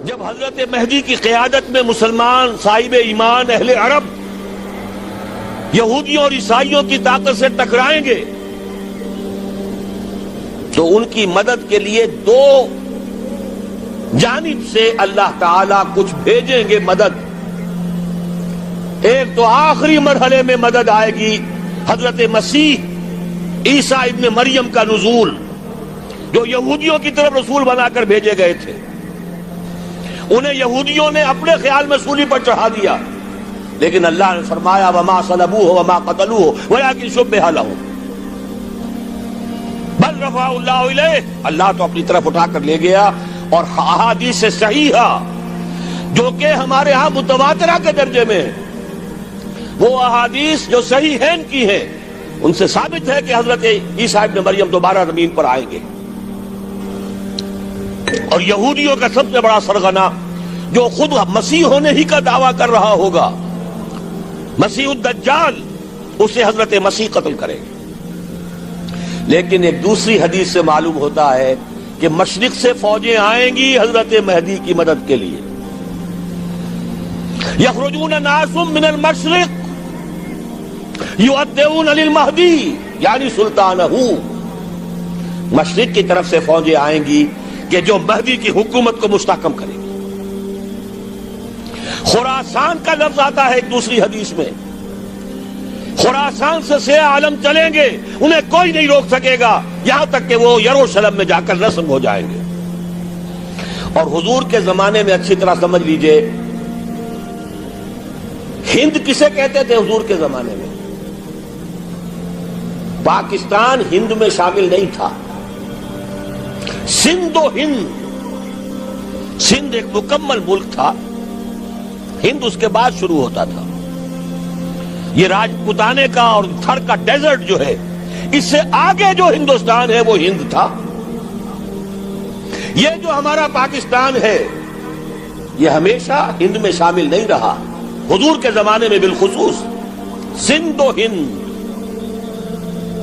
جب حضرت مہدی کی قیادت میں مسلمان صاحب ایمان اہل عرب یہودیوں اور عیسائیوں کی طاقت سے ٹکرائیں گے تو ان کی مدد کے لیے دو جانب سے اللہ تعالیٰ کچھ بھیجیں گے مدد. ایک تو آخری مرحلے میں مدد آئے گی حضرت مسیح عیسیٰ ابن مریم کا نزول، جو یہودیوں کی طرف رسول بنا کر بھیجے گئے تھے. انہیں یہودیوں نے اپنے خیال میں سولی پر چڑھا دیا، لیکن اللہ نے فرمایا وما صلبوہ وما قتلوہ ولکن شبہ لہم بل رفعہ اللہ الیہ. اللہ تو اپنی طرف اٹھا کر لے گیا. اور احادیث صحیحہ جو کہ ہمارے ہاں متواترہ کے درجے میں ہیں، وہ احادیث جو صحیحین کی ہیں، ان سے ثابت ہے کہ حضرت عیسیٰ ابن مریم دوبارہ زمین پر آئیں گے. اور یہودیوں کا سب سے بڑا سرغنہ جو خود مسیح ہونے ہی کا دعویٰ کر رہا ہوگا، مسیح الدجال، اسے حضرت مسیح قتل کرے گے. لیکن ایک دوسری حدیث سے معلوم ہوتا ہے کہ مشرق سے فوجیں آئیں گی حضرت مہدی کی مدد کے لیے. یخرجون ناس من المشرق یؤدون للمہدی یعنی سلطانہ. مشرق کی طرف سے فوجیں آئیں گی کہ جو مہدی کی حکومت کو مستحکم کرے گی. خراسان کا لفظ آتا ہے ایک دوسری حدیث میں. خراسان سے سیاہ عالم چلیں گے، انہیں کوئی نہیں روک سکے گا یہاں تک کہ وہ یروشلم میں جا کر رسم ہو جائیں گے. اور حضور کے زمانے میں اچھی طرح سمجھ لیجئے، ہند کسے کہتے تھے حضور کے زمانے میں؟ پاکستان ہند میں شامل نہیں تھا. سندھ و ہند، سندھ ایک مکمل ملک تھا، ہند اس کے بعد شروع ہوتا تھا. یہ راجپوتانے کا اور تھر کا ڈیزرٹ جو ہے، اس سے آگے جو ہندوستان ہے وہ ہند تھا. یہ جو ہمارا پاکستان ہے یہ ہمیشہ ہند میں شامل نہیں رہا. حضور کے زمانے میں بالخصوص سندھ و ہند،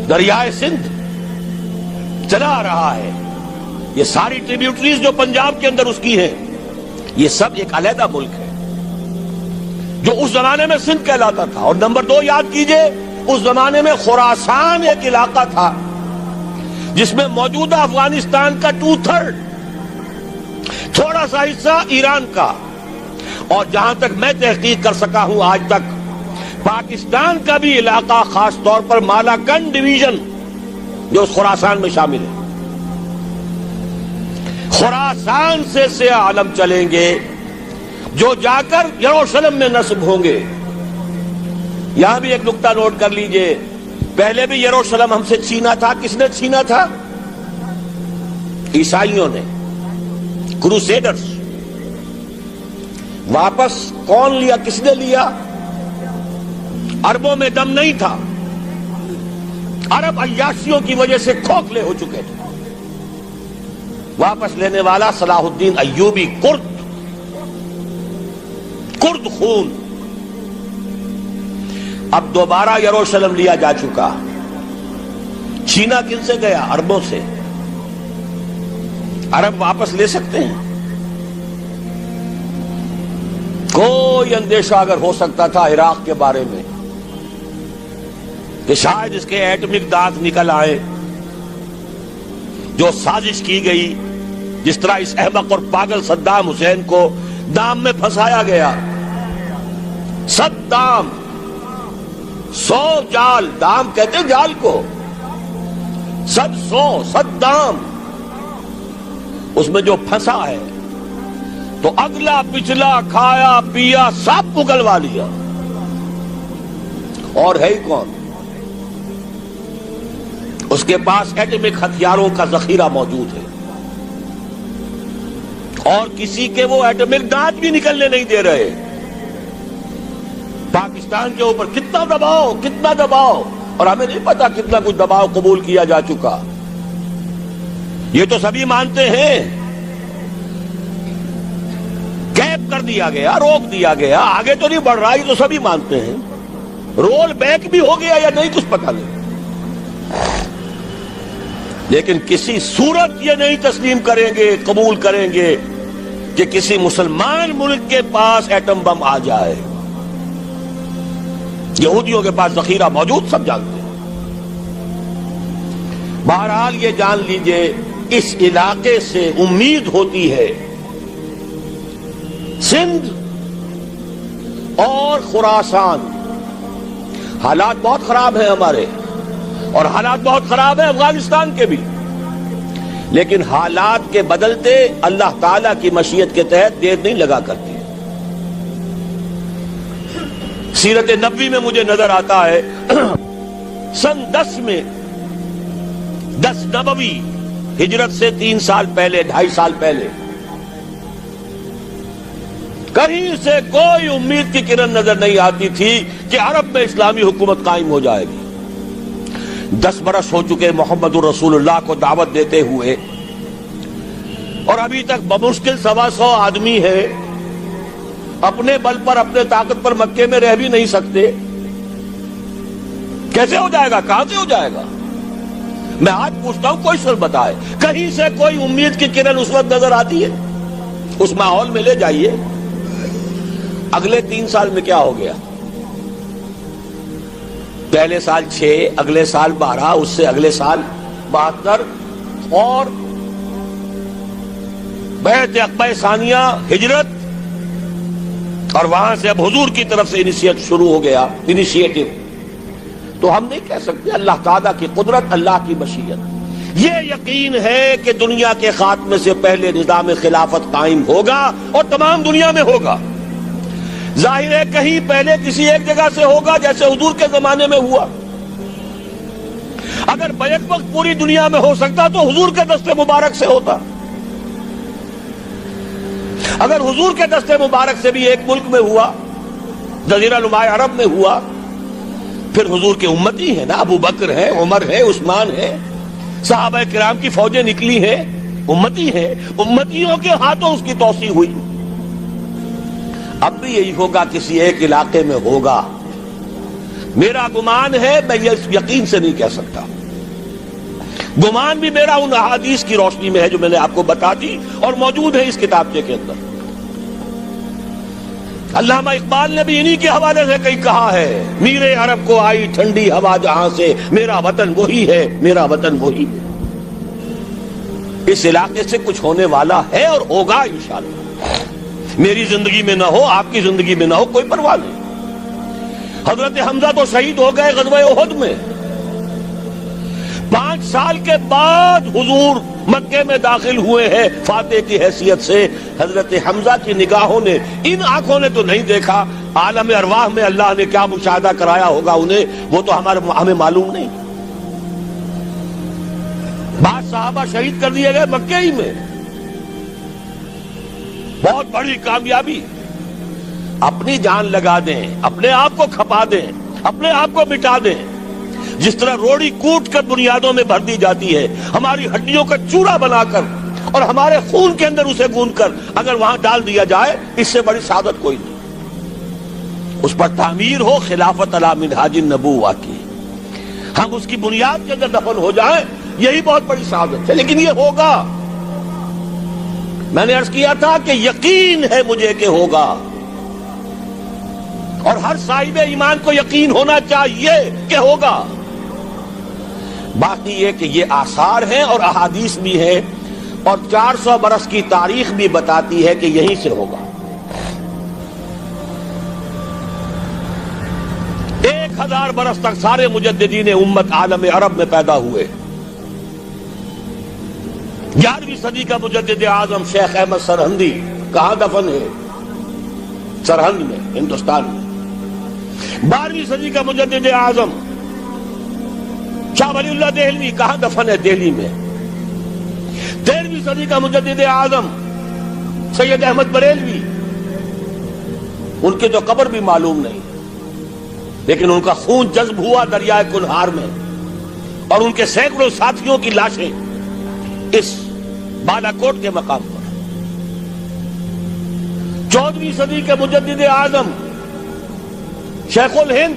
دریائے سندھ چلا آ رہا ہے. یہ ساری ٹریبیوٹریز جو پنجاب کے اندر اس کی ہیں، یہ سب ایک علیحدہ ملک ہے جو اس زمانے میں سندھ کہلاتا تھا. اور نمبر 2 یاد کیجئے، اس زمانے میں خراسان ایک علاقہ تھا جس میں موجودہ افغانستان کا 2/3، تھوڑا سا حصہ ایران کا، اور جہاں تک میں تحقیق کر سکا ہوں آج تک پاکستان کا بھی علاقہ، خاص طور پر مالاکنڈ ڈویژن جو اس خراسان میں شامل ہے. خراسان سے سیاہ عالم چلیں گے جو جا کر یروشلم میں نصب ہوں گے. یہاں بھی ایک نقطہ نوٹ کر لیجئے، پہلے بھی یروشلم ہم سے چھینا تھا. کس نے چھینا تھا؟ عیسائیوں نے، کروسیڈرز. واپس کون لیا؟ کس نے لیا؟ عربوں میں دم نہیں تھا، عرب عیاشیوں کی وجہ سے کھوکھلے ہو چکے تھے. واپس لینے والا صلاح الدین ایوبی، کرد خون. اب دوبارہ یروشلم لیا جا چکا. چھینا کن سے گیا؟ عربوں سے. عرب واپس لے سکتے ہیں؟ کوئی اندیشہ اگر ہو سکتا تھا عراق کے بارے میں کہ شاید اس کے ایٹمک دانت نکل آئے، جو سازش کی گئی، جس طرح اس احمق اور پاگل صدام حسین کو دام میں پھنسایا گیا. صدام 100 جال، دام کہتے جال کو، 100 اس میں جو پھنسا ہے تو اگلا پچھلا کھایا پیا سب اگلوا لیا. اور ہے ہی کون؟ اس کے پاس ایٹمک ہتھیاروں کا ذخیرہ موجود ہے، اور کسی کے وہ ایٹمک دانت بھی نکلنے نہیں دے رہے. پاکستان کے اوپر کتنا دباؤ، اور ہمیں نہیں پتا کتنا کچھ دباؤ قبول کیا جا چکا. یہ تو سبھی مانتے ہیں. کیپ کر دیا گیا، روک دیا گیا، آگے تو نہیں بڑھ رہا، یہ تو سبھی مانتے ہیں. رول بیک بھی ہو گیا یا نہیں کچھ پتہ نہیں. لیکن کسی صورت یہ نہیں تسلیم کریں گے، قبول کریں گے کہ کسی مسلمان ملک کے پاس ایٹم بم آ جائے. یہودیوں کے پاس ذخیرہ موجود، سب جانتے ہیں. بہرحال یہ جان لیجئے اس علاقے سے امید ہوتی ہے سندھ اور خراسان. حالات بہت خراب ہیں ہمارے، اور حالات بہت خراب ہیں افغانستان کے بھی، لیکن حالات کے بدلتے اللہ تعالیٰ کی مشیت کے تحت دیر نہیں لگا کرتی. سیرت نبوی میں مجھے نظر آتا ہے سن 10 میں 10 نبوی ہجرت سے 3 سال پہلے، 2.5 سال پہلے، کہیں سے کوئی امید کی کرن نظر نہیں آتی تھی کہ عرب میں اسلامی حکومت قائم ہو جائے گی. 10 برس ہو چکے محمد الرسول اللہ کو دعوت دیتے ہوئے، اور ابھی تک بمشکل 125 آدمی ہے. اپنے بل پر، اپنے طاقت پر مکے میں رہ بھی نہیں سکتے. کیسے ہو جائے گا؟ کہاں سے ہو جائے گا؟ میں آج پوچھتا ہوں، کوئی سر بتائے. کہیں سے کوئی امید کی کرن اس وقت نظر آتی ہے؟ اس ماحول میں لے جائیے. اگلے 3 سال میں کیا ہو گیا؟ پہلے سال 6، اگلے سال 12، اس سے اگلے سال 72، اور بیعت عقبہ ثانیہ، ہجرت، اور وہاں سے اب حضور کی طرف سے انیشیٹ شروع ہو گیا، انیشیٹو. تو ہم نہیں کہہ سکتے. اللہ تعالیٰ کی قدرت، اللہ کی مشیت. یہ یقین ہے کہ دنیا کے خاتمے سے پہلے نظام خلافت قائم ہوگا، اور تمام دنیا میں ہوگا. ظاہر ہے کہیں پہلے کسی ایک جگہ سے ہوگا، جیسے حضور کے زمانے میں ہوا. اگر بیک وقت پوری دنیا میں ہو سکتا تو حضور کے دست مبارک سے ہوتا. اگر حضور کے دست مبارک سے بھی ایک ملک میں ہوا، جزیرہ نما عرب میں ہوا، پھر حضور کے امتی ہیں نا، ابو بکر ہے، عمر ہے، عثمان ہے، صحابہ کرام کی فوجیں نکلی ہیں، امتی ہیں. امتیوں کے ہاتھوں اس کی توسیع ہوئی. اب بھی یہی ہوگا، کسی ایک علاقے میں ہوگا. میرا گمان ہے، میں یہ یقین سے نہیں کہہ سکتا. گمان بھی میرا ان احادیث کی روشنی میں ہے جو میں نے آپ کو بتا دی اور موجود ہے اس کتابچے کے اندر. علامہ اقبال نے بھی انہی کے حوالے سے کئی کہا ہے، میر عرب کو آئی ٹھنڈی ہوا جہاں سے، میرا وطن وہی ہے، میرا وطن وہی ہے. اس علاقے سے کچھ ہونے والا ہے اور ہوگا انشاءاللہ. میری زندگی میں نہ ہو، آپ کی زندگی میں نہ ہو، کوئی پرواہ نہیں. حضرت حمزہ تو شہید ہو گئے غزوہ احد میں. 5 سال کے بعد حضور مکے میں داخل ہوئے ہیں فاتح کی حیثیت سے. حضرت حمزہ کی نگاہوں نے، ان آنکھوں نے تو نہیں دیکھا، عالم ارواح میں اللہ نے کیا مشاہدہ کرایا ہوگا انہیں، وہ تو ہمیں معلوم نہیں. بعض صحابہ شہید کر دیے گئے مکے ہی میں. بہت بڑی کامیابی. اپنی جان لگا دیں، اپنے آپ کو کھپا دیں، اپنے آپ کو مٹا دیں. جس طرح روڑی کوٹ کر بنیادوں میں بھر دی جاتی ہے، ہماری ہڈیوں کا چورا بنا کر اور ہمارے خون کے اندر اسے گوندھ کر اگر وہاں ڈال دیا جائے، اس سے بڑی سعادت کوئی نہیں. اس پر تعمیر ہو خلافت علی منہاج النبوہ کی، ہم اس کی بنیاد کے اندر دفن ہو جائیں، یہی بہت بڑی سعادت ہے. لیکن یہ ہوگا. میں نے عرض کیا تھا کہ یقین ہے مجھے کہ ہوگا، اور ہر صاحب ایمان کو یقین ہونا چاہیے کہ ہوگا. باقی یہ کہ یہ آثار ہیں اور احادیث بھی ہیں، اور 400 برس کی تاریخ بھی بتاتی ہے کہ یہیں سے ہوگا. 1000 برس تک سارے مجددین امت عالم عرب میں پیدا ہوئے. 11ویں صدی کا مجدد اعظم شیخ احمد سرہندی کہاں دفن ہے؟ سرہند میں، ہندوستان میں. 12ویں صدی کا مجدد اعظم شاہ ولی اللہ دہلوی کہاں دفن ہے؟ دہلی میں. 13ویں صدی کا مجدد اعظم سید احمد بریلوی، ان کی تو قبر بھی معلوم نہیں، لیکن ان کا خون جذب ہوا دریائے کنہار میں، اور ان کے سینکڑوں ساتھیوں کی لاشیں اس بالا کوٹ کے مقام پر. 14ویں صدی کے مجدد اعظم شیخ الہند،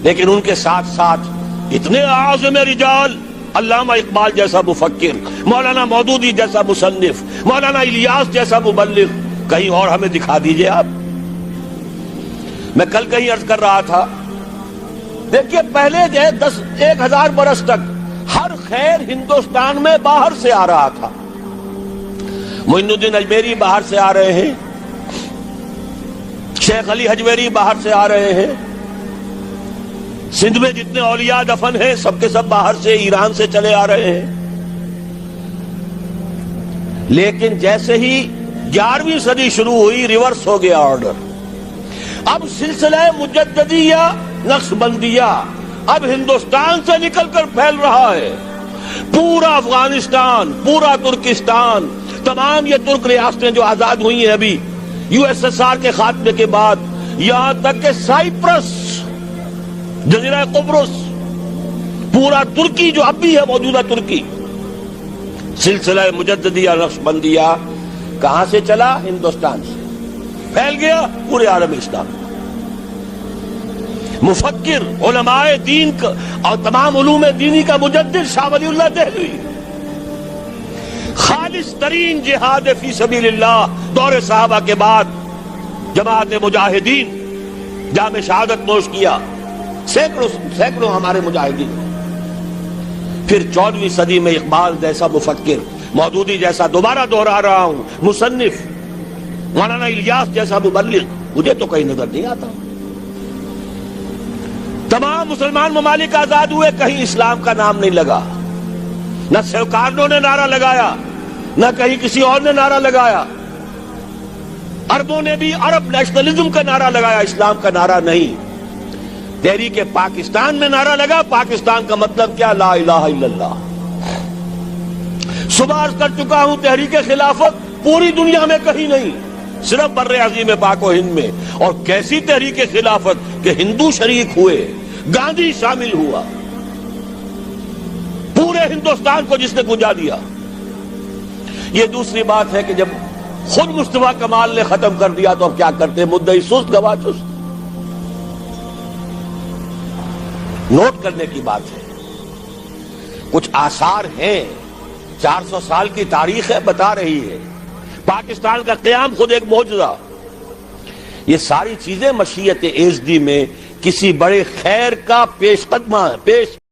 لیکن ان کے ساتھ ساتھ اتنے اعظم رجال علامہ اقبال جیسا مفکر، مولانا مودودی جیسا مصنف، مولانا الیاس جیسا مبلغ، کہیں اور ہمیں دکھا دیجئے آپ۔ میں کل کہیں عرض کر رہا تھا، دیکھیے پہلے جو 1000 برس تک ہر خیر ہندوستان میں باہر سے آ رہا تھا۔ معین الدین اجمیری باہر سے آ رہے ہیں، شیخ علی حجویری باہر سے آ رہے ہیں، سندھ میں جتنے اولیاء دفن ہیں سب کے سب باہر سے، ایران سے چلے آ رہے ہیں۔ لیکن جیسے ہی 11ویں صدی شروع ہوئی، ریورس ہو گیا آرڈر۔ اب سلسلہ مجددیہ، نقشبندیہ اب ہندوستان سے نکل کر پھیل رہا ہے۔ پورا افغانستان، پورا ترکستان، تمام یہ ترک ریاستیں جو آزاد ہوئی ہیں ابھی USSR کے خاتمے کے بعد، یہاں تک کہ سائپرس، جزیرہ قبرص، پورا ترکی جو اب بھی ہے موجودہ ترکی، سلسلہ مجددیہ نقشبندیہ کہاں سے چلا؟ ہندوستان سے پھیل گیا پورے عالم اسلام۔ مفکر، علماء دین اور تمام علوم دینی کا مجدد شاہ ولی اللہ دہلوی، خالص ترین جہاد فی سبیل اللہ دور صحابہ کے بعد جماعت مجاہدین جام شہادت نوش کیا، سینکڑوں ہمارے مجاہدین۔ پھر 14ویں صدی میں اقبال جیسا مفکر، مودودی جیسا، دوبارہ دوہرا رہا ہوں، مصنف، مولانا الیاس جیسا مبلغ، مجھے تو کہیں نظر نہیں آتا۔ تمام مسلمان ممالک آزاد ہوئے، کہیں اسلام کا نام نہیں لگا، نہ سرکاروں نے نعرہ لگایا، نہ کہیں کسی اور نے نعرہ لگایا۔ عربوں نے بھی عرب نیشنلزم کا نعرہ لگایا، اسلام کا نعرہ نہیں۔ تحریک پاکستان میں نعرہ لگا، پاکستان کا مطلب کیا؟ لا الہ الا اللہ۔ صبح عرض کر چکا ہوں، تحریک خلافت پوری دنیا میں کہیں نہیں، صرف بر عظیم پاک و ہند میں۔ اور کیسی تحریک خلافت کہ ہندو شریک ہوئے، گاندھی شامل ہوا، پورے ہندوستان کو جس نے گنجا دیا۔ یہ دوسری بات ہے کہ جب خود مصطفیٰ کمال نے ختم کر دیا تو اب کیا کرتے؟ مدعی سست گواہ چست۔ نوٹ کرنے کی بات ہے، کچھ آثار ہیں، 400 سال کی تاریخ ہے، بتا رہی ہے پاکستان کا قیام خود ایک معجزہ۔ یہ ساری چیزیں مشیت ایزدی میں کسی بڑے خیر کا پیش قدمہ ہے،